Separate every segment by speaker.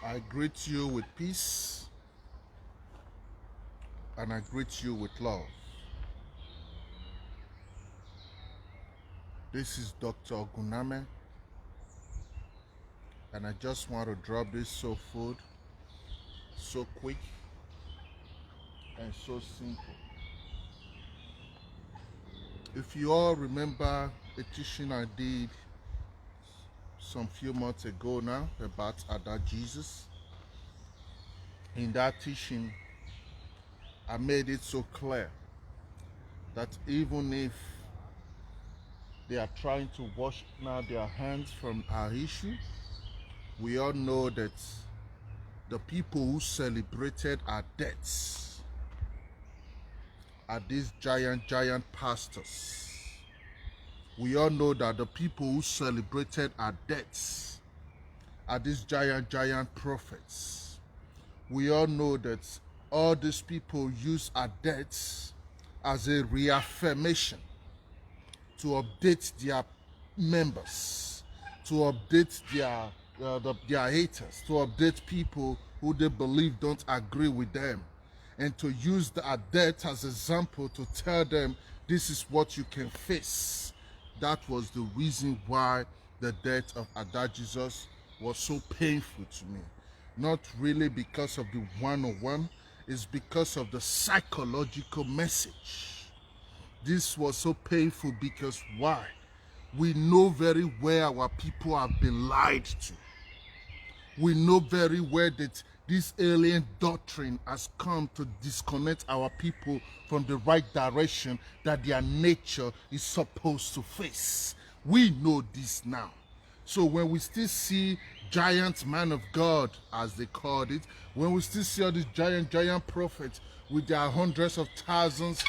Speaker 1: I greet you with peace and I greet you with love. This is Dr. Oguname, and I just want to drop this soul food so quick and so simple. If you all remember a teaching I did some few months ago now about Ada Jesus, in that teaching I made it so clear that even if they are trying to wash now their hands from our issue, we all know that the people who celebrated our deaths are these giant pastors. We all know that the people who celebrated our deaths are these giant prophets. We all know that all these people use our deaths as a reaffirmation to update their members, to update their haters, to update people who they believe don't agree with them, and to use the death as an example to tell them this is what you can face. That was the reason why the death of Ada Jesus was so painful to me. Not really because of the one-on-one, it's because of the psychological message. This was so painful because why? We know very well our people have been lied to. We know very well that this alien doctrine has come to disconnect our people from the right direction that their nature is supposed to face. We know this now. So when we still see giant man of God, as they called it, when we still see all these giant prophets with their hundreds of thousands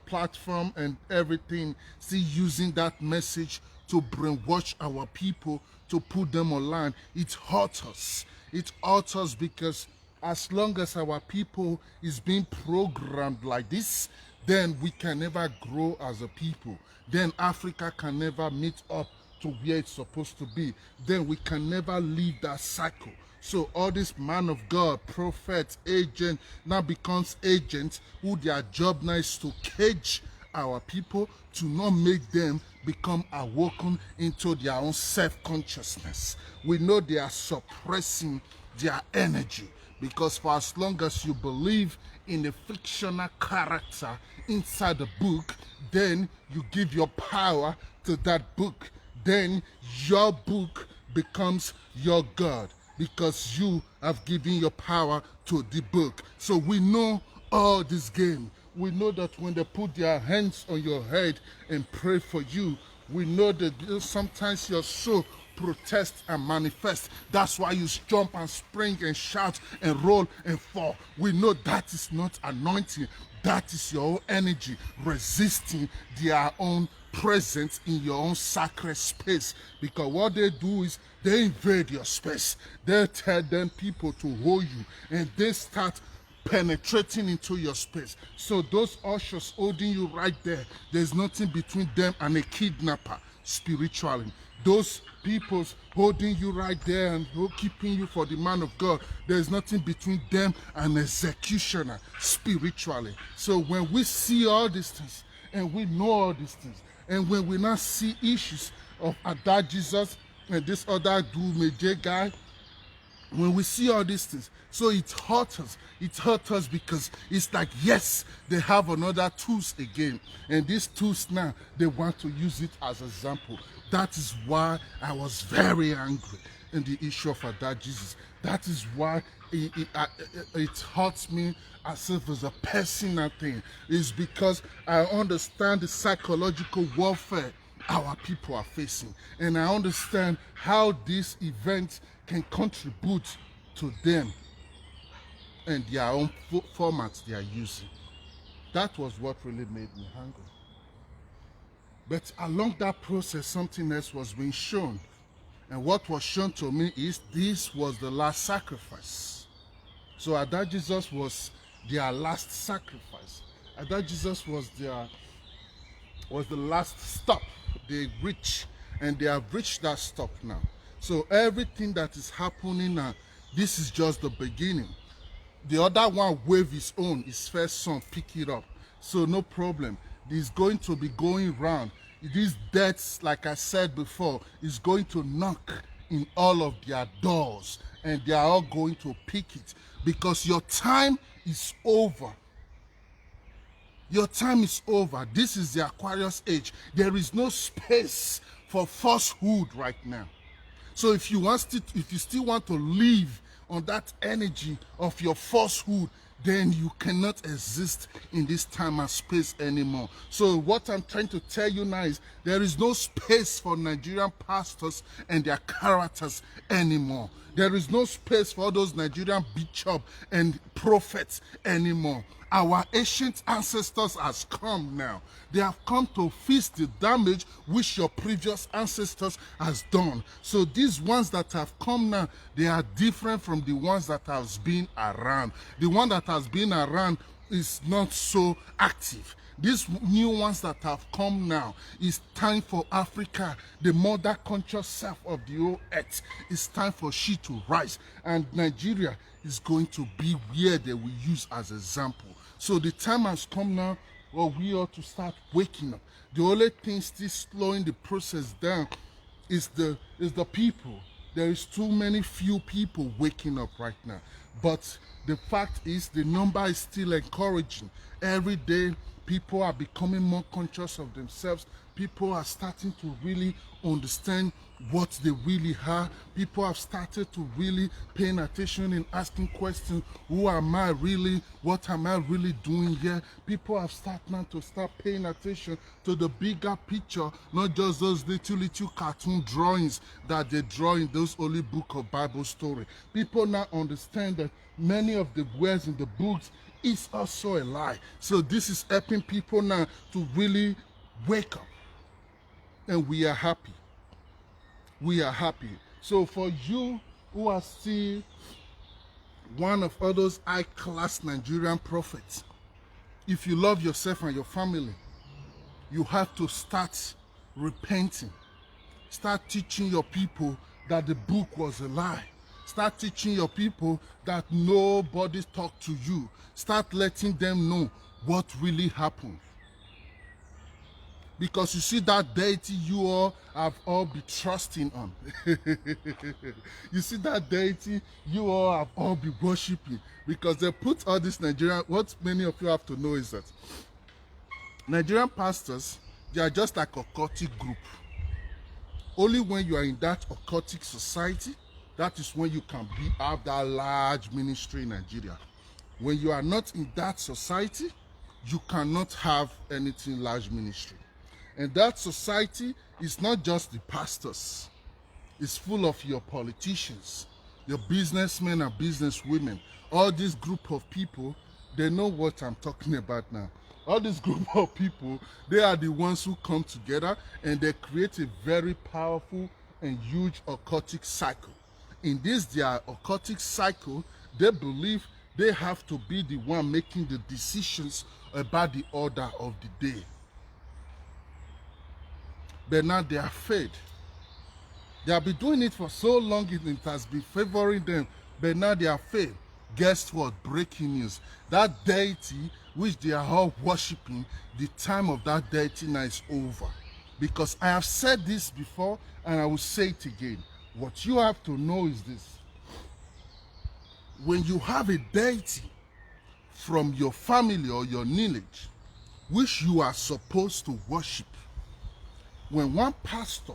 Speaker 1: platform and everything, still using that message to brainwash our people, to put them online, it hurts us. It hurts us because as long as our people is being programmed like this, then we can never grow as a people. Then Africa can never meet up to where it's supposed to be. Then we can never leave that cycle. So all this man of God, prophet, agent, now becomes agents who their job now is to cage our people, to not make them become awoken into their own self-consciousness. We know they are suppressing their energy, because for as long as you believe in a fictional character inside the book, then you give your power to that book. Then your book becomes your God, because you have given your power to the book. So we know all this game. We know that when they put their hands on your head and pray for you, we know that sometimes your soul protest and manifest. That's why you jump and spring and shout and roll and fall. We know that is not anointing. That is your own energy resisting their own presence in your own sacred space. Because what they do is they invade your space. They tell them people to hold you, and they start penetrating into your space. So those ushers holding you right there, there's nothing between them and a kidnapper spiritually. Those people's holding you right there and keeping you for the man of God, there's nothing between them and executioner spiritually. So when we see all these things and we know all these things, and when we now see issues of Ada Jesus and this other Dumeje guy, when we see all these things, so it hurts us. It hurts us because it's like, yes, they have another tools again, and these tools now, they want to use it as an example. That is why I was very angry in the issue of Ada Jesus. That is why it hurts me as if it's a personal thing. It's because I understand the psychological warfare our people are facing, and I understand how these events can contribute to them and their own formats they are using. That was what really made me angry. But along that process, something else was being shown. And what was shown to me is this was the last sacrifice. So Ada Jesus was their last sacrifice. Ada Jesus was the last stop they reached, and they have reached that stop now. So everything that is happening now This is just the beginning. The other one wave his own, his first son, pick it up. So no problem. It's going to be going round. These deaths, like I said before, is going to knock in all of their doors, and they are all going to pick it, because your time is over. Your time is over. This is the Aquarius age. There is no space for falsehood right now. So if you still want to live on that energy of your falsehood, then you cannot exist in this time and space anymore. So what I'm trying to tell you now is there is no space for Nigerian pastors and their characters anymore. There is no space for all those Nigerian bishops and prophets anymore. Our ancient ancestors has come now. They have come to fix the damage which your previous ancestors has done. So these ones that have come now, they are different from the ones that has been around. The one that has been around is not so active. These new ones that have come now, it's time for Africa, the mother conscious self of the whole earth. It's time for she to rise. And Nigeria is going to be where they will use as example. So the time has come now where we ought to start waking up. The only thing still slowing the process down is the people. There is too many few people waking up right now. But the fact is the number is still encouraging. Every day people are becoming more conscious of themselves. People are starting to really understand what they really are. People have started to really paying attention and asking questions. Who am I really? What am I really doing here? People have started now to start paying attention to the bigger picture, not just those little cartoon drawings that they draw in those holy book of Bible story. People now understand that many of the words in the books is also a lie. So this is helping people now to really wake up. And we are happy. We are happy. So for you who are still one of all those high-class Nigerian prophets, if you love yourself and your family, you have to start repenting. Start teaching your people that the book was a lie. Start teaching your people that nobody talked to you. Start letting them know what really happened. Because you see that deity you all have all been trusting on. You see that deity you all have all been worshipping. Because they put all this Nigerian, what many of you have to know is that Nigerian pastors, they are just like a occultic group. Only when you are in that occultic society, that is when you can have that large ministry in Nigeria. When you are not in that society, you cannot have anything large ministry. And that society is not just the pastors. It's full of your politicians, your businessmen and businesswomen. All this group of people, they know what I'm talking about now. All this group of people, they are the ones who come together and they create a very powerful and huge occultic cycle. In this, their occultic cycle, they believe they have to be the one making the decisions about the order of the day. But now they are afraid. They have been doing it for so long, it has been favoring them, but now they are afraid. Guess what? Breaking news. That deity which they are all worshipping, the time of that deity now is over. Because I have said this before and I will say it again. What you have to know is this. When you have a deity from your family or your lineage, which you are supposed to worship, when one pastor,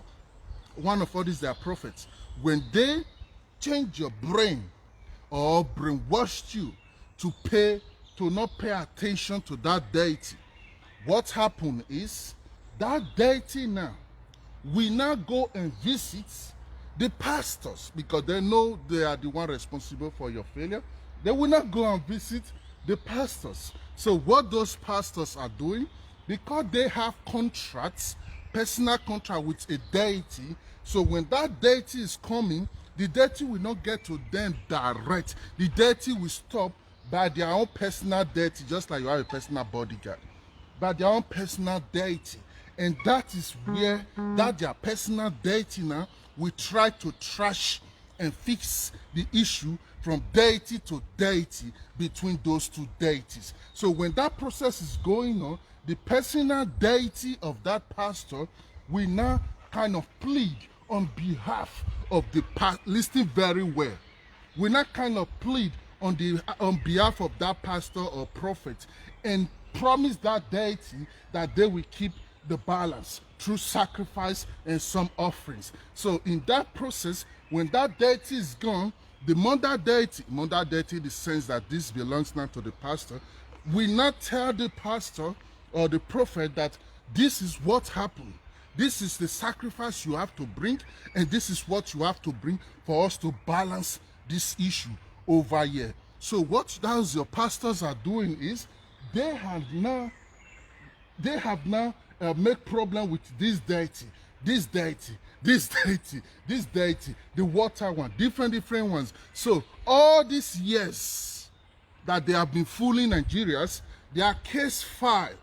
Speaker 1: one of all these their prophets, when they change your brain or brainwashed you to not pay attention to that deity, what happened is that deity now will now go and visit the pastors, because they know they are the one responsible for your failure. They will not go and visit the pastors. So what those pastors are doing, because they have contracts, personal contract with a deity, so when that deity is coming, the deity will not get to them direct. The deity will stop by their own personal deity, just like you have a personal bodyguard, by their own personal deity. And that is where that their personal deity now will try to trash and fix the issue from deity to deity between those two deities. So when that process is going on, the personal deity of that pastor will now kind of plead on behalf of the listen very well. We now kind of plead on behalf of that pastor or prophet and promise that deity that they will keep the balance through sacrifice and some offerings. So in that process, when that deity is gone, the mother deity in the sense that this belongs now to the pastor, will not tell the pastor or the prophet that this is what happened. This is the sacrifice you have to bring, and this is what you have to bring for us to balance this issue over here. So what those your pastors are doing is they have now make problem with this deity, the water one, different ones. So all these years that they have been fooling Nigerians, their case file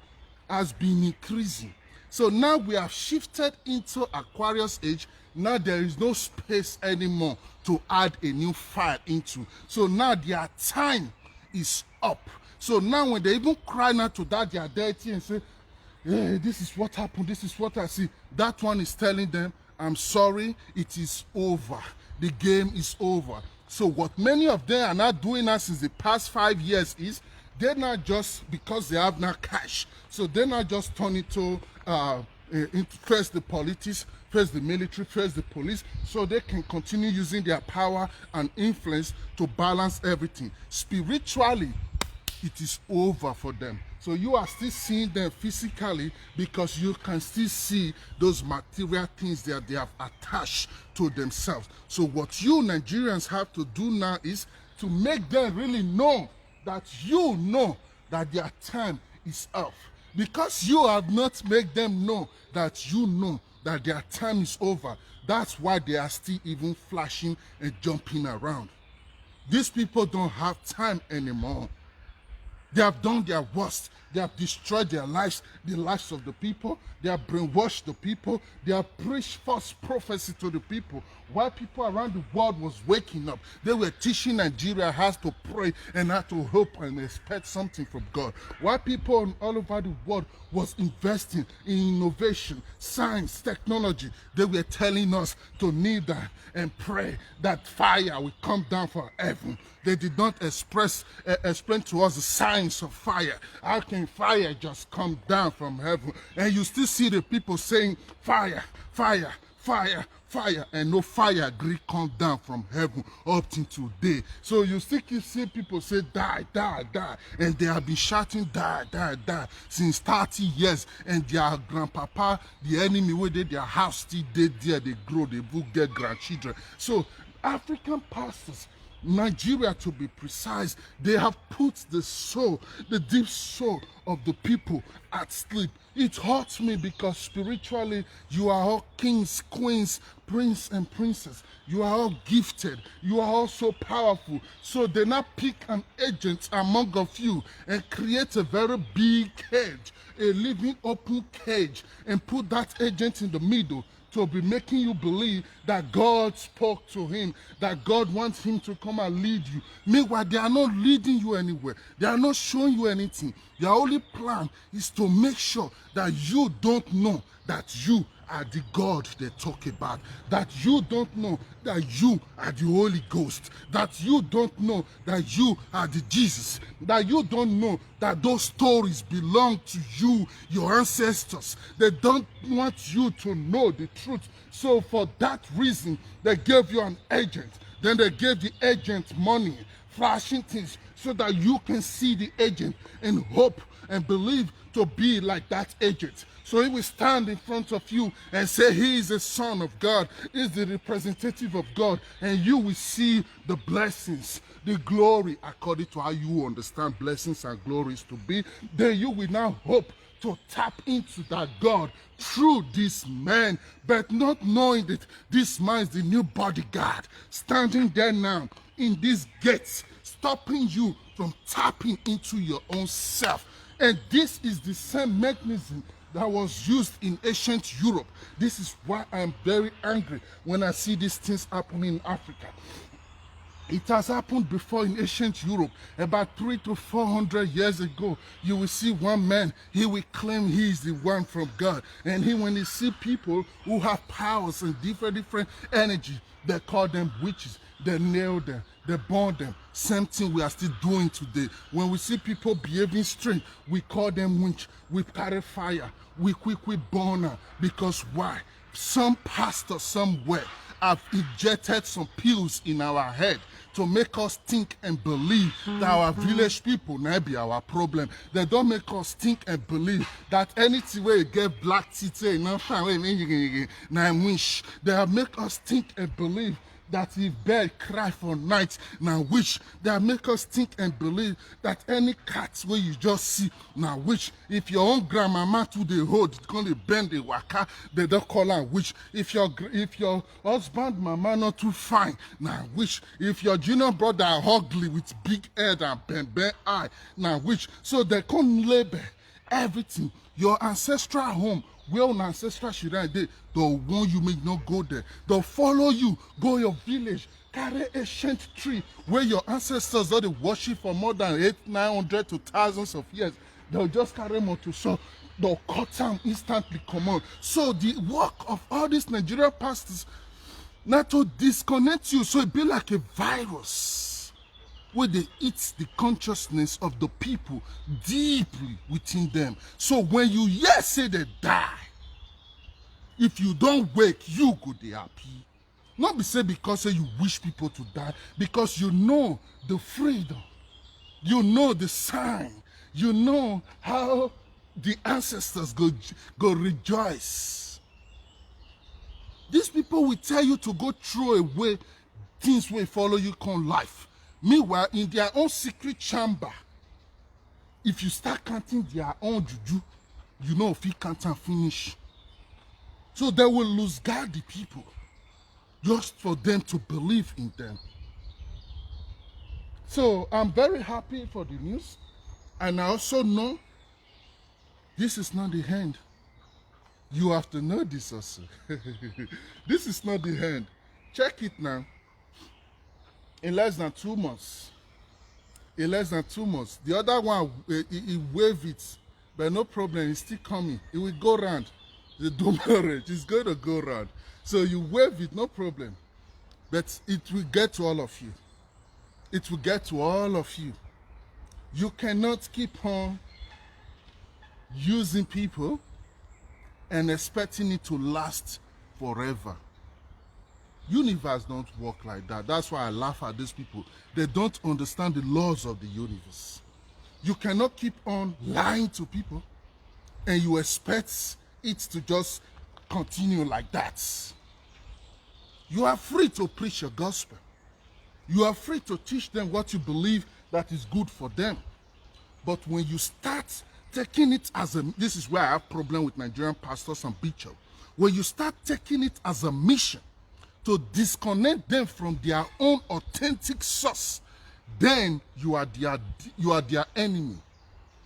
Speaker 1: has been increasing. So now we have shifted into Aquarius age. Now there is no space anymore to add a new file into. So now their time is up. So now when they even cry out to that their deity and say, hey, this is what happened, this is what I see, that one is telling them, I'm sorry, it is over. The game is over. So what many of them are not doing now since the past 5 years is they're not just because they have now cash. So they're not just turning to first the politics, first the military, first the police, so they can continue using their power and influence to balance everything. Spiritually, it is over for them. So you are still seeing them physically because you can still see those material things that they have attached to themselves. So what you Nigerians have to do now is to make them really know that you know that their time is up. Because you have not made them know that you know that their time is over. That's why they are still even flashing and jumping around. These people don't have time anymore. They have done their worst. They have destroyed their lives, the lives of the people. They have brainwashed the people. They have preached false prophecy to the people. While people around the world was waking up, they were teaching Nigeria how to pray and how to hope and expect something from God. While people all over the world was investing in innovation, science, technology, they were telling us to kneel down and pray that fire will come down from heaven. They did not explain to us the science of fire. How can fire just come down from heaven? And you still see the people saying fire, fire, fire, fire, and no fire agree come down from heaven up till today. So you still keep seeing people say die, die, die, and they have been shouting die, die, die since 30 years, and their grandpapa, the enemy where their house still dead there, they grow, they will get grandchildren. So African pastors, Nigeria to be precise, they have put the soul, the deep soul of the people at sleep. It hurts me because spiritually you are all kings, queens, prince and princess. You are all gifted. You are all so powerful. So they now pick an agent among of you and create a very big cage, a living open cage, and put that agent in the middle to be making you believe that God spoke to him, that God wants him to come and lead you. Meanwhile, they are not leading you anywhere. They are not showing you anything. Their only plan is to make sure that you don't know that you are the God they talk about, that you don't know that you are the Holy Ghost, that you don't know that you are the Jesus, that you don't know that those stories belong to you, your ancestors. They don't want you to know the truth. So for that reason, they gave you an agent. Then they gave the agent money, flashing things, so that you can see the agent and hope and believe to be like that agent. So he will stand in front of you and say he is a son of God, he is the representative of God, and you will see the blessings, the glory according to how you understand blessings and glories to be. Then you will now hope to tap into that God through this man, but not knowing that this man is the new bodyguard standing there now in these gates, stopping you from tapping into your own self. And this is the same mechanism that was used in ancient Europe. This is why I'm very angry when I see these things happening in Africa. It has happened before in ancient Europe. About 300 to 400 years ago, you will see one man, he will claim he is the one from God. And when he see people who have powers and different energy, they call them witches. They nail them, they burn them. Same thing we are still doing today. When we see people behaving strange, we call them witch. We carry fire. We quickly burn them. Because why? Some pastor somewhere have injected some pills in our head to make us think and believe that our village people now be our problem. They don't make us think and believe that anything where you get black teeth, now wish. They have make us think and believe that if bird cry for night, now which they make us think and believe that any cat where you just see, now which if your own grandmama to the hold, it's gonna bend the waka, they don't call her witch. If your husband mama not too fine, now which if your junior brother are ugly with big head and bend eye, now which so they can label everything. Your ancestral home, where on ancestral shrine dey, they'll warn you make not go there. They'll follow you, go your village, carry ancient tree where your ancestors that they worship for more than 800, 900 to thousands of years. They'll just carry them to show. They'll cut them instantly, come on. So the work of all these Nigerian pastors, not to disconnect you, so it be like a virus where they eat the consciousness of the people deeply within them. So when you hear say they die, if you don't wake, you go dey happy. Not be say because say you wish people to die, because you know the freedom, you know the sign, you know how the ancestors go rejoice. These people will tell you to go throw away things will follow you come life. Meanwhile, in their own secret chamber, if you start counting their own juju, you know if you can't finish. So they will lose guard the people just for them to believe in them. So I'm very happy for the news. And I also know this is not the end. You have to know this also. This is not the end. Check it now. In less than 2 months. In less than 2 months. The other one, he waved it, but no problem, it's still coming. It will go round. The marriage is going to go round. So you wave it, no problem. But it will get to all of you. It will get to all of you. You cannot keep on using people and expecting it to last forever. Universe don't work like that. That's why I laugh at these people. They don't understand the laws of the universe. You cannot keep on lying to people and you expect it to just continue like that. You are free to preach your gospel. You are free to teach them what you believe that is good for them. But when you start taking it as a, this is where I have problem with Nigerian pastors and bishops. When you start taking it as a mission to disconnect them from their own authentic source, then you are their enemy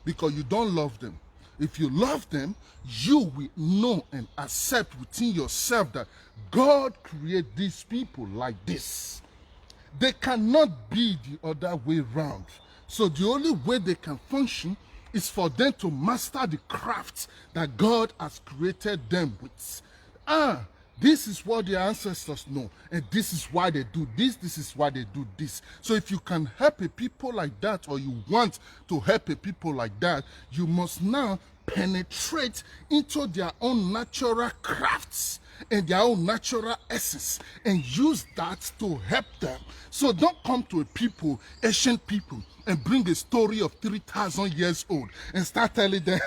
Speaker 1: because you don't love them. If you love them, you will know and accept within yourself that God created these people like this. They cannot be the other way around. So the only way they can function is for them to master the craft that God has created them with. This is what their ancestors know, and this is why they do this, this is why they do this. So if you can help a people like that, or you want to help a people like that, you must now penetrate into their own natural crafts and their own natural essence and use that to help them. So don't come to a people, ancient people, and bring a story of 3,000 years old and start telling them,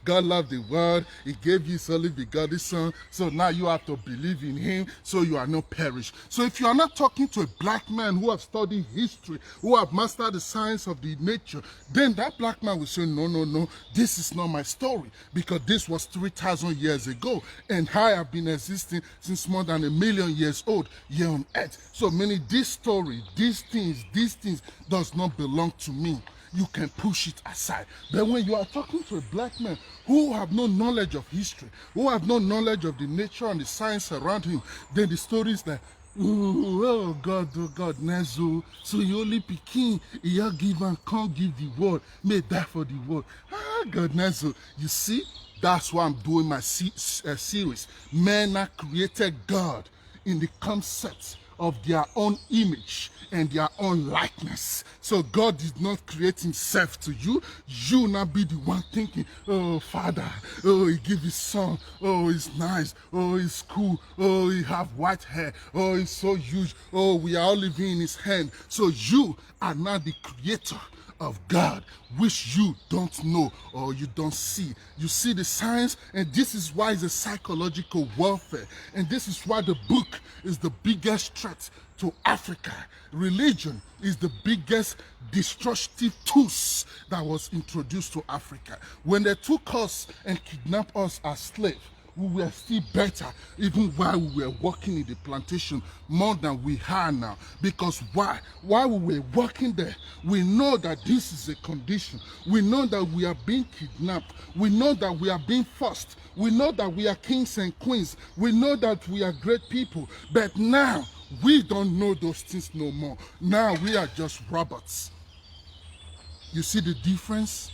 Speaker 1: God loved the world, he gave you his only begotten son, so now you have to believe in him, so you are not perished. So if you are not talking to a black man who have studied history, who have mastered the science of the nature, then that black man will say, no, no, no, this is not my story, because this was 3,000 years ago, and I have been existing since more than 1 million years old here on earth. So meaning this story, these things does not belong to me. you can push it aside. But when you are talking to a black man who have no knowledge of history, who have no knowledge of the nature and the science around him, then the story is like, oh God, Nezo. So you only picking, you give and can't give the word, may die for the word. God, Nezo. You see, that's why I'm doing my series. Men are created God in the concept of their own image and their own likeness. So God did not create himself to you. You not be the one thinking, oh Father, oh he give his son, oh he's nice, oh he's cool, oh he have white hair, oh he's so huge, oh we are all living in his hand. So you are not the creator of God, which you don't know or you don't see. You see the science, and this is why it's a psychological warfare. And this is why the book is the biggest threat to Africa. Religion is the biggest destructive tools that was introduced to Africa. When they took us and kidnapped us as slaves, we were still better even while we were working in the plantation more than we are now. Because why? While we were working there, we know that this is a condition. We know that we are being kidnapped. We know that we are being forced. We know that we are kings and queens. We know that we are great people. But now, we don't know those things no more. Now we are just robots. You see the difference?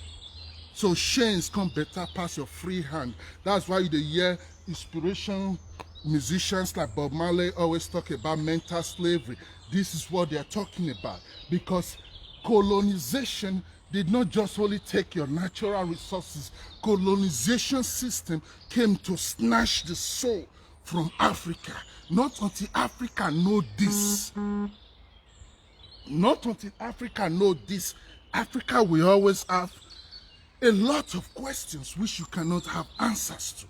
Speaker 1: So chains come better past your free hand. That's why you hear inspiration musicians like Bob Marley always talk about mental slavery. This is what they're talking about. Because colonization did not just only take your natural resources. Colonization system came to snatch the soul from Africa. Not until Africa know this. Not until Africa know this. Africa will always have a lot of questions which you cannot have answers to.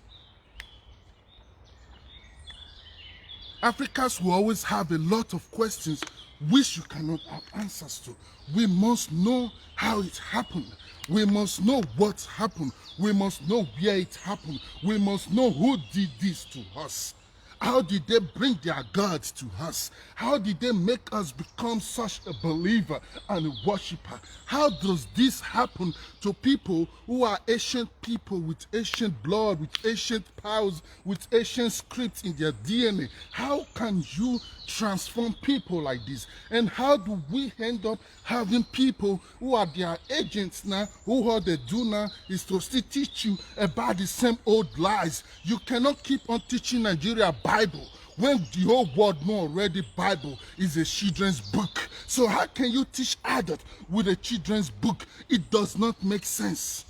Speaker 1: Africans will always have a lot of questions which you cannot have answers to. We must know how it happened. We must know what happened. We must know where it happened. We must know who did this to us. How did they bring their gods to us? How did they make us become such a believer and a worshiper? How does this happen to people who are ancient people with ancient blood, with ancient powers, with ancient scripts in their DNA? How can you transform people like this? And how do we end up having people who are their agents now, who all they do now is to still teach you about the same old lies? You cannot keep on teaching Nigeria Bible when the whole world know already Bible is a children's book. So how can you teach adult with a children's book? It does not make sense.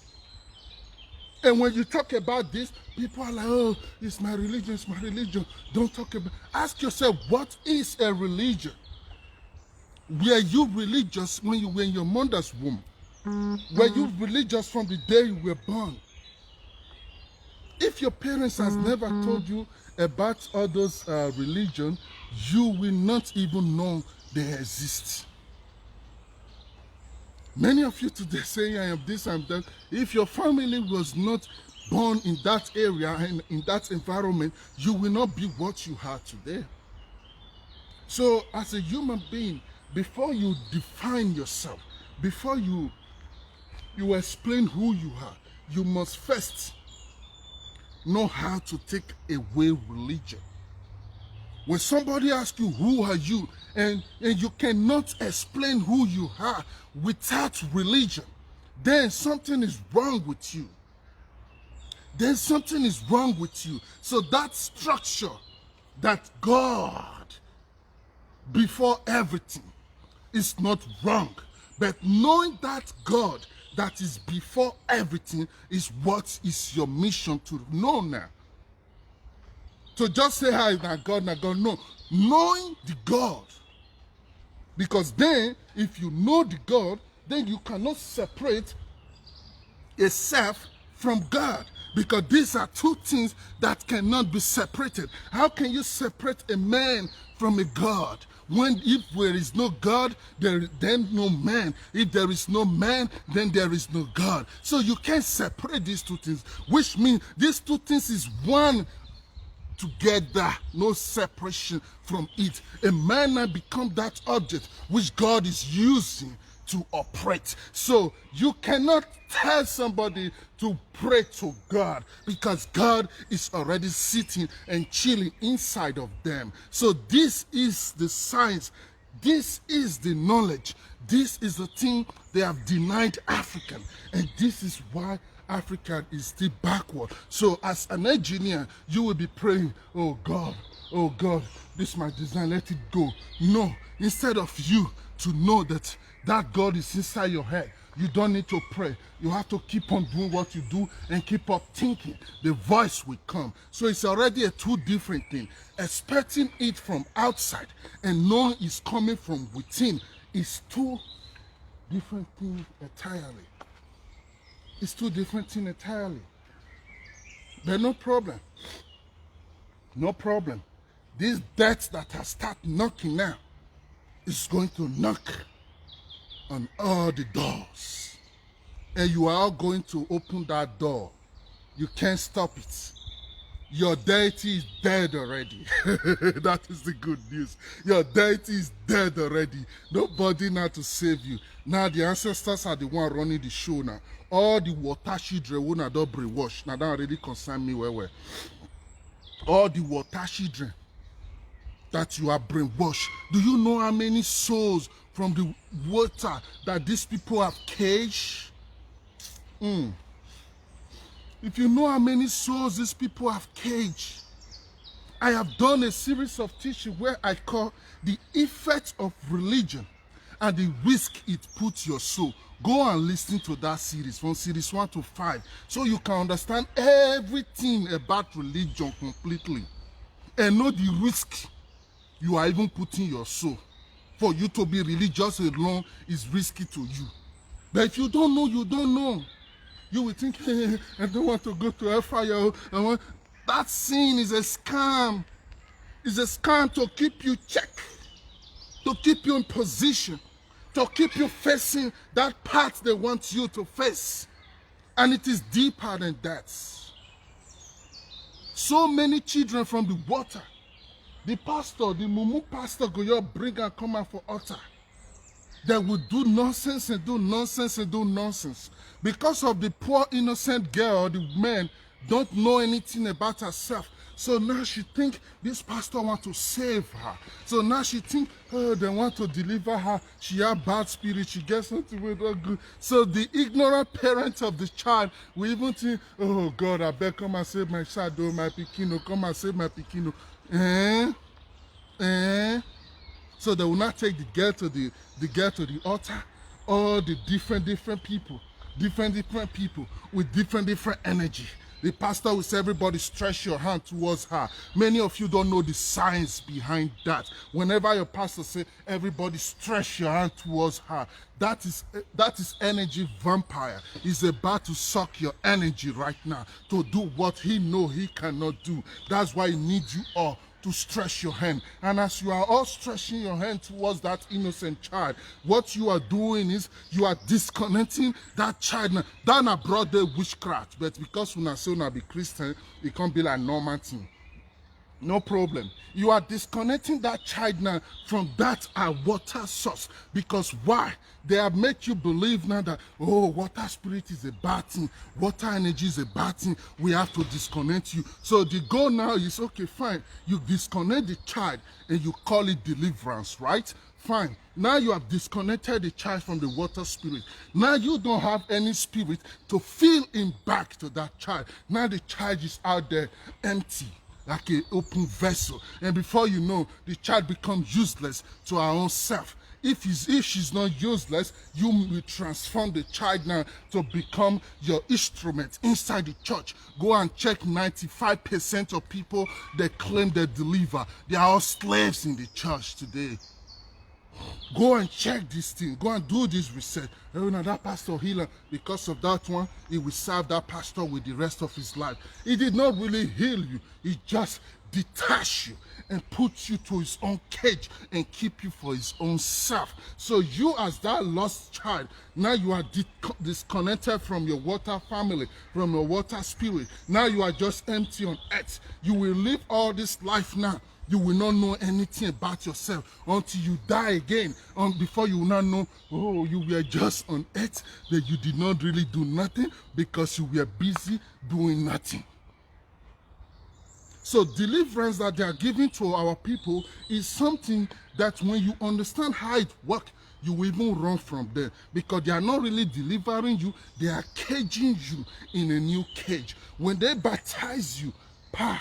Speaker 1: And when you talk about this, people are like, oh, it's my religion, it's my religion. Don't talk about. Ask yourself, what is a religion? Were you religious when you were in your mother's womb? Were you religious from the day you were born? If your parents has never told you about all those religion, you will not even know they exist. Many of you today say, I am this, I am that. If your family was not born in that area and in that environment, you will not be what you are today. So as a human being, before you define yourself, before you explain who you are, you must first know how to take away religion. When somebody asks you, who are you? And you cannot explain who you are without religion, then something is wrong with you. Then something is wrong with you. So that structure, that God before everything is not wrong. But knowing that God that is before everything is what is your mission to know now. So just say, hi, now God, no. Knowing the God. Because then, if you know the God, then you cannot separate a self from God. Because these are two things that cannot be separated. How can you separate a man from a God? When if there is no God, then no man. If there is no man, then there is no God. So you can't separate these two things, which means these two things is one together, no separation from it. A man now become that object which God is using to operate. So you cannot tell somebody to pray to God because God is already sitting and chilling inside of them. So this is the science. This is the knowledge. This is the thing they have denied African. And this is why Africa is still backward. So as an engineer, you will be praying, oh God, this is my design, let it go. No, instead of you to know that God is inside your head, you don't need to pray. You have to keep on doing what you do and keep up thinking. The voice will come. So it's already a two different thing. Expecting it from outside and knowing it's coming from within is two different things entirely. It's two different things entirely. But no problem. No problem. This death that has started knocking now is going to knock on all the doors. And you are all going to open that door. You can't stop it. Your deity is dead already. That is the good news. Your deity is dead already. Nobody now to save you. Now the ancestors are the one running the show now. All the water children will not brainwash. Now that already concern me well. All the water children that you are brainwashed. Do you know how many souls from the water that these people have caged? If you know how many souls these people have caged, I have done a series of teaching where I call the effect of religion and the risk it puts your soul. Go and listen to that series from series 1 to 5 so you can understand everything about religion completely and know the risk you are even putting your soul. For you to be religious alone is risky to you. But if you don't know, you don't know. You will think, hey, I don't want to go to hellfire. That sin is a scam. It's a scam to keep you checked, to keep you in position, to keep you facing that path they want you to face. And it is deeper than that. So many children from the water, the pastor, the mumu pastor, go your bring and come out for altar. They will do nonsense and do nonsense and do nonsense. Because of the poor innocent girl, the man don't know anything about herself. So now she think this pastor want to save her. So now she think, oh, they want to deliver her. She have bad spirit. She gets something with her good. So the ignorant parent of the child will even think, oh God, I better come and save my child. Oh, my pikino, come and save my pikino. So they will not take the girl to the altar. All the different people with different energy. The pastor will say, everybody stretch your hand towards her. Many of you don't know the science behind that. Whenever your pastor say, everybody stretch your hand towards her, that is energy vampire. He's about to suck your energy right now to do what he know he cannot do. That's why he needs you all to stretch your hand. And as you are all stretching your hand towards that innocent child, what you are doing is you are disconnecting that child. Now, that na brought the witchcraft, but because una say una be Christian, it can't be like normal thing. No problem. You are disconnecting that child now from that water source. Because why? They have made you believe now that, oh, water spirit is a bad thing. Water energy is a bad thing. We have to disconnect you. So the goal now is, okay, fine. You disconnect the child and you call it deliverance, right? Fine. Now you have disconnected the child from the water spirit. Now you don't have any spirit to fill him back to that child. Now the child is out there empty, like an open vessel. And before you know, the child becomes useless to our own self. If she's not useless, you will transform the child now to become your instrument inside the church. Go and check 95% of people that claim they deliver. They are all slaves in the church today. Go and check this thing. Go and do this research. Oh, now that pastor healer, because of that one, he will serve that pastor with the rest of his life. He did not really heal you. He just detached you and put you to his own cage and keep you for his own self. So you as that lost child, now you are disconnected from your water family, from your water spirit. Now you are just empty on earth. You will live all this life now. You will not know anything about yourself until you die again. Before you will not know, oh, you were just on earth, that you did not really do nothing because you were busy doing nothing. So deliverance that they are giving to our people is something that when you understand how it works, you will even run from them, because they are not really delivering you, they are caging you in a new cage. When they baptize you, pa,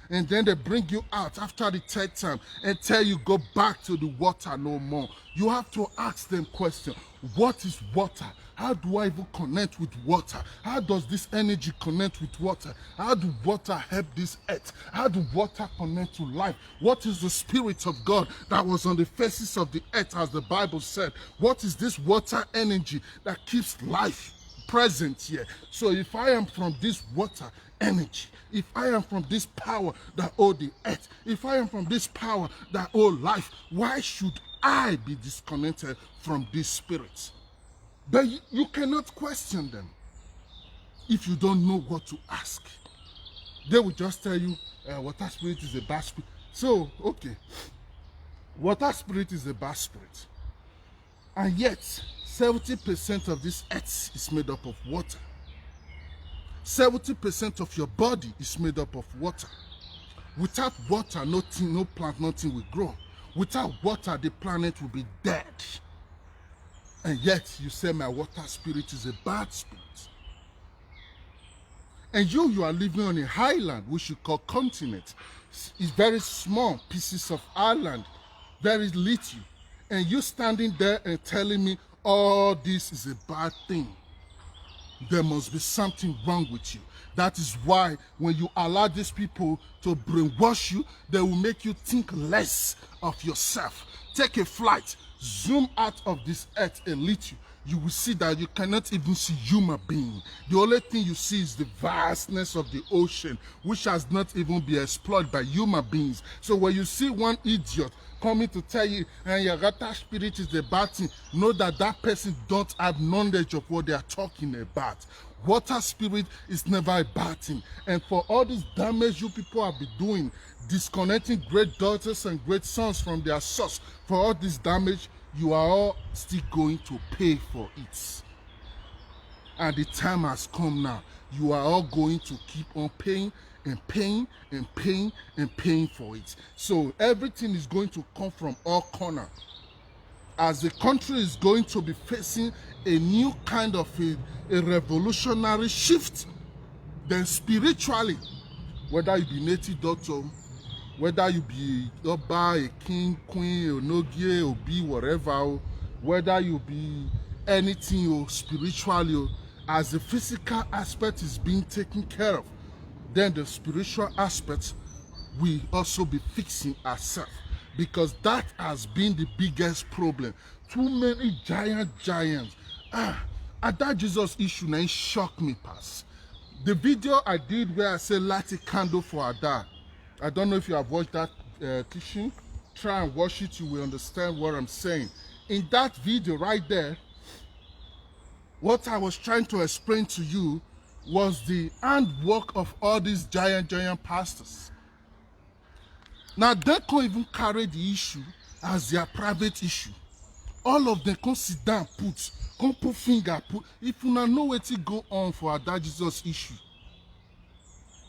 Speaker 1: and then they bring you out after the third time and tell you go back to the water no more. You have to ask them question. What is water? How do I even connect with water? How does this energy connect with water? How do water help this earth? How do water connect to life? What is the Spirit of God that was on the faces of the earth, as the Bible said? What is this water energy that keeps life present here? So if I am from this water energy, if I am from this power that hold the earth, if I am from this power that hold life, why should I be disconnected from these spirits? But you cannot question them if you don't know what to ask. They will just tell you, water spirit is a bad spirit. So, okay, water spirit is a bad spirit. And yet, 70% of this earth is made up of water. 70% of your body is made up of water. Without water, nothing, no plant, nothing will grow. Without water, the planet will be dead. And yet, you say my water spirit is a bad spirit. And you are living on a highland, which you call continent. It's very small pieces of island, very little. And you standing there and telling me all this is a bad thing. There must be something wrong with you. That is why when you allow these people to brainwash you, they will make you think less of yourself. Take a flight, zoom out of this earth a little. You will see that you cannot even see human being. The only thing you see is the vastness of the ocean, which has not even been explored by human beings. So when you see one idiot coming to tell you, and your water spirit is the bad thing, know that that person don't have knowledge of what they are talking about. Water spirit is never a bad thing. And for all this damage you people have been doing, disconnecting great daughters and great sons from their source, for all this damage, you are all still going to pay for it. And the time has come now. You are all going to keep on paying and paying and paying and paying for it. So everything is going to come from all corners. As the country is going to be facing a new kind of a revolutionary shift, then spiritually, whether you be native doctor, whether you be Oba, a king, queen, Onogie, Obi, whatever, whether you be anything spiritually, as the physical aspect is being taken care of, then the spiritual aspect will also be fixing ourselves. Because that has been the biggest problem. Too many giants. And that Jesus issue now shocked me past. The video I did where I said light a candle for Ada. I don't know if you have watched that teaching. Try and watch it, you will understand what I'm saying. In that video right there, what I was trying to explain to you was the handwork of all these giant pastors. Now they can't even carry the issue as their private issue. All of them can sit down, put finger, if you know what to go on for that Jesus issue.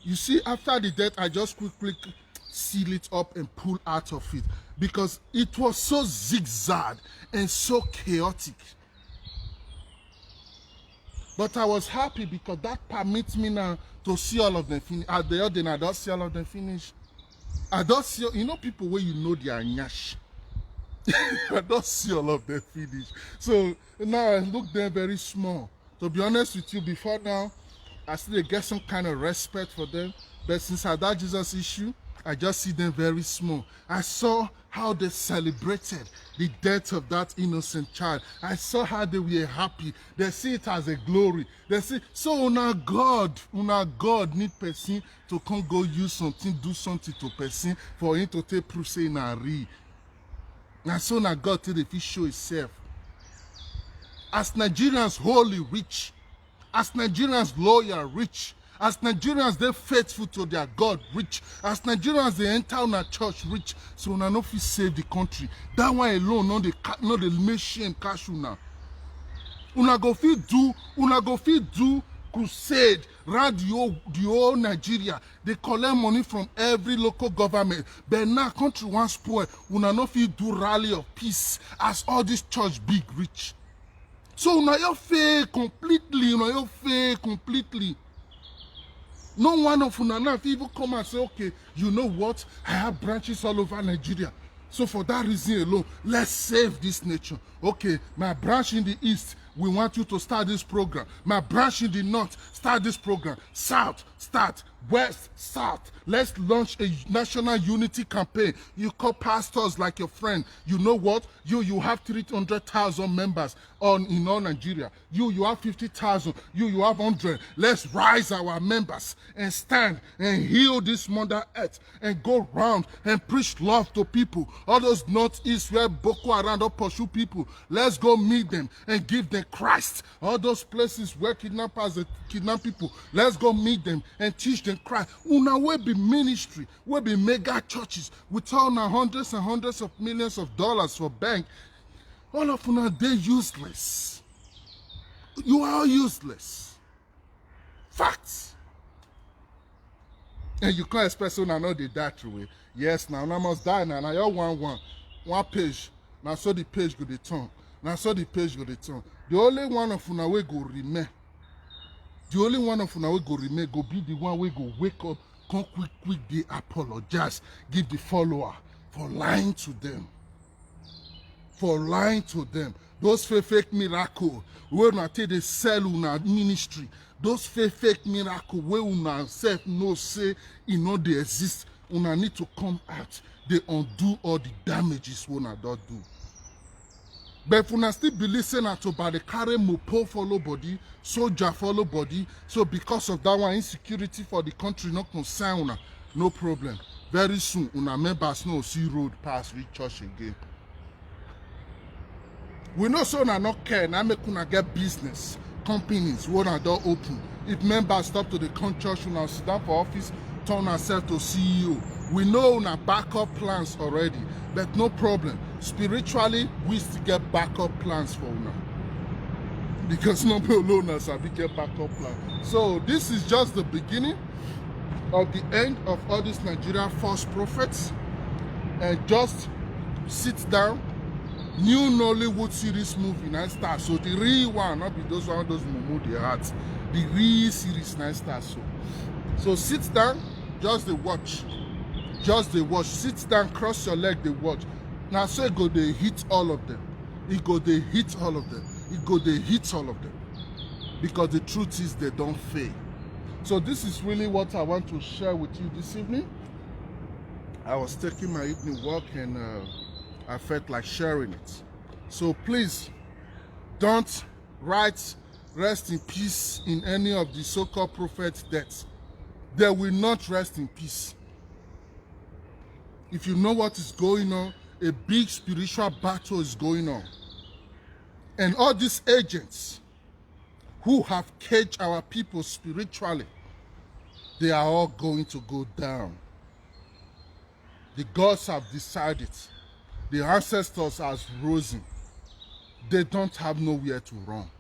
Speaker 1: You see, after the death, I just quickly seal it up and pull out of it because it was so zigzag and so chaotic. But I was happy because that permits me now to see all of them finish. At the other, I don't see all of them finish. I don't see, you know, people where you know they are nyash. I don't see all of them finish. So now I look there very small. To be honest with you, before now, I still get some kind of respect for them. But since I had that Jesus issue, I just see them very small. I saw how they celebrated the death of that innocent child. I saw how they were happy. They see it as a glory. They say, so una God need person to come go use something, do something to person for him to take proof say na real. And so now God till if he show himself. As Nigerians holy rich, as Nigerians loyal rich, As Nigerians, they faithful to their God, rich. As Nigerians, they enter on a church, rich. So una no fit save the country. That one alone, no the make shame cash una. Una go fit do crusade round the whole Nigeria. They collect money from every local government. But now country one spoil. Una no fit do rally of peace as all this church big rich. So una you fail completely. No one of una now even come and say, okay, you know what? I have branches all over Nigeria. So for that reason alone, let's save this nation. Okay, my branch in the east, we want you to start this program. My branch in the north, start this program. South, start. West, south. Let's launch a national unity campaign. You call pastors like your friend. You know what? You have 300,000 members in all Nigeria. You have 50,000. You have 100. Let's rise our members and stand and heal this mother earth and go round and preach love to people. All those northeast where Boko Haram don't pursue people. Let's go meet them and give them Christ. All those places where kidnappers kidnap people. Let's go meet them and teach them Christ. Una will be ministry, will be mega churches with all now hundreds and hundreds of millions of dollars for bank. All of una, they useless. You are useless. Facts. And you can't expect una know they die through it. Yes, now una must die now. Now you one page. Now so the page go the turn. Now so the page go the turn. The only one of una way go remain. The only one of una wey go remain go be the one wey go wake up, come quick, they apologize, give the follower for lying to them. For lying to them. Those fake miracle, wey una take dey sell una ministry, those fake miracle wey una sef know say e no dey exist, una need to come out, dey undo all the damages wey una don do. But if una still believe say na to by the carry mopo follow body, soldier follow body, so because of that one insecurity for the country no concern una, no problem. Very soon una members no see road pass reach church again. We know so una not care, na make una get business, companies wey una don open. If members stop to the come church, una sit down for office, turn ourselves to CEO. We know una backup plans already, but no problem. Spiritually, we still get backup plans for una. Because no alone as we get backup plans. So this is just the beginning of the end of all these Nigerian false prophets. And just sit down. New Nollywood series movie now start. So the real one, not be those mumu they had. The real series now start. So sit down, just the watch. Just the watch. Sit down, cross your leg, the watch. Now so go they hit all of them. It go they hit all of them. It go they hit all of them. Because the truth is they don't fail. So this is really what I want to share with you this evening. I was taking my evening walk and I felt like sharing it. So please don't write rest in peace in any of the so-called prophets' deaths. They will not rest in peace. If you know what is going on, a big spiritual battle is going on. And all these agents who have caged our people spiritually, they are all going to go down. The gods have decided. The ancestors have risen. They don't have nowhere to run.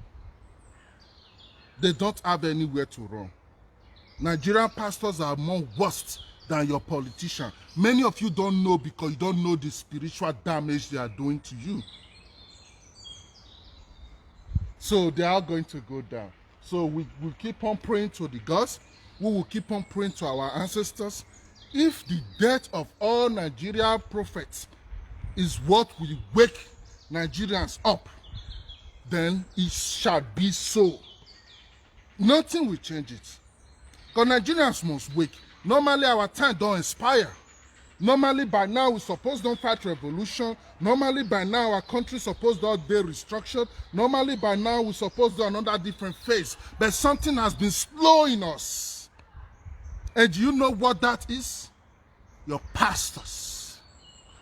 Speaker 1: They don't have anywhere to run. Nigerian pastors are more worse than your politician. Many of you don't know because you don't know the spiritual damage they are doing to you. So they are going to go down. So we will keep on praying to the gods. We will keep on praying to our ancestors. If the death of all Nigerian prophets is what will wake Nigerians up, then it shall be so. Nothing will change it. Because Nigerians must wake. Normally our time don't expire. Normally by now we suppose don't fight revolution. Normally by now our country suppose don't be restructured. Normally by now we suppose do another different phase. But something has been slowing us. And do you know what that is? Your pastors.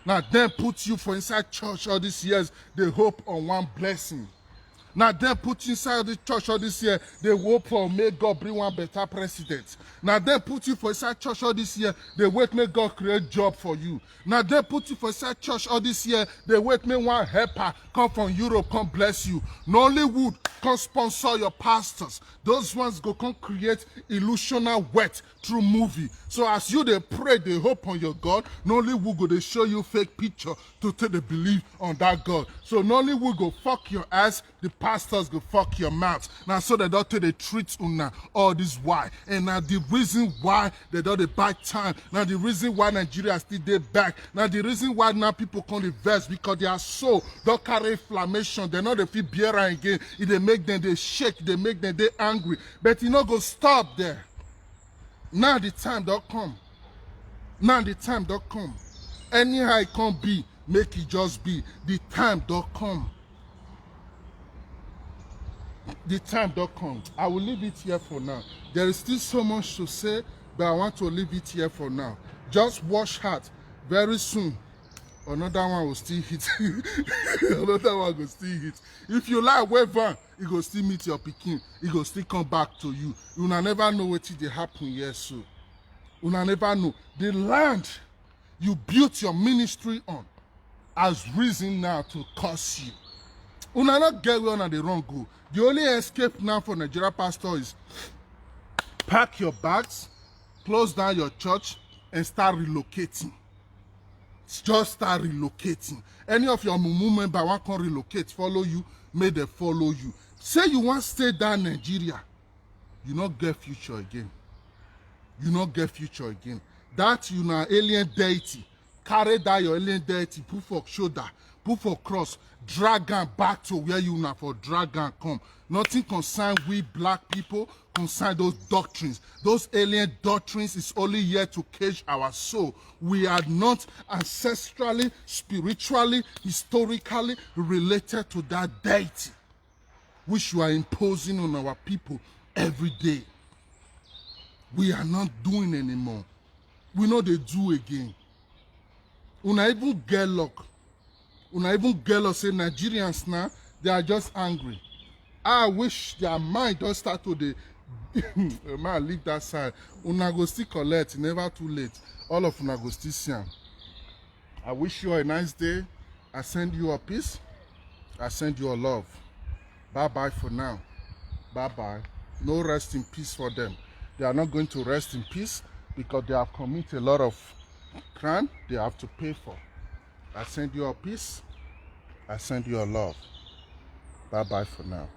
Speaker 1: Now them put you for inside church all these years. They hope on one blessing. Now them put inside the church all this year, they hope for may God bring one better president. Now them put you for inside church all this year, they wait may God create job for you. Now they put you for inside church all this year, they wait may one helper come from Europe, come bless you. Nollywood come sponsor your pastors. Those ones go come create illusional wealth through movie. So as you they pray, they hope on your God, Nollywood go they show you fake picture to take the belief on that God. So Nollywood go fuck your ass, the pastors go fuck your mouth. Now so they don't take the treat una all this why. And now the reason why they don't buy time. Now the reason why Nigeria still dey back. Now the reason why now people can't invest because their soul don't carry inflammation. They know they feel beer again. If they make them they shake, they make them they angry. But you know go stop there. Now the time don't come. Now the time don't come. Anyhow it can't be, make it just be. The time don't come. The time don't come. I will leave it here for now. There is still so much to say, but I want to leave it here for now. Just wash heart. Very soon, another one will still hit. Another one will still hit. If you like waiver, it will still meet your pikin. It will still come back to you. You will never know what will happen here soon. You will never know. The land you built your ministry on has risen now to curse you. You will not get where on the wrong go. The only escape now for Nigeria pastor is pack your bags, close down your church, and start relocating. Just start relocating. Any of your mumu member want to relocate, follow you, may they follow you. Say you want to stay down Nigeria, you not get future again. You not get future again. That you na alien deity. Carry that your alien deity, put for shoulder, put for cross, drag am back to where you na for drag am come. Nothing concern we black people, concern those doctrines. Those alien doctrines is only here to cage our soul. We are not ancestrally, spiritually, historically related to that deity, which you are imposing on our people every day. We are not doing anymore. We know they do again. Una even get luck. Una even get luck say Nigerians now, they are just angry. I wish their mind don't start to the man leave that side. Una go still collect, never too late. All of una go still see am. I wish you a nice day. I send you a peace. I send you a love. Bye-bye for now. Bye-bye. No rest in peace for them. They are not going to rest in peace because they have committed a lot of crime they have to pay for. I send you a peace. I send you a love. Bye-bye for now.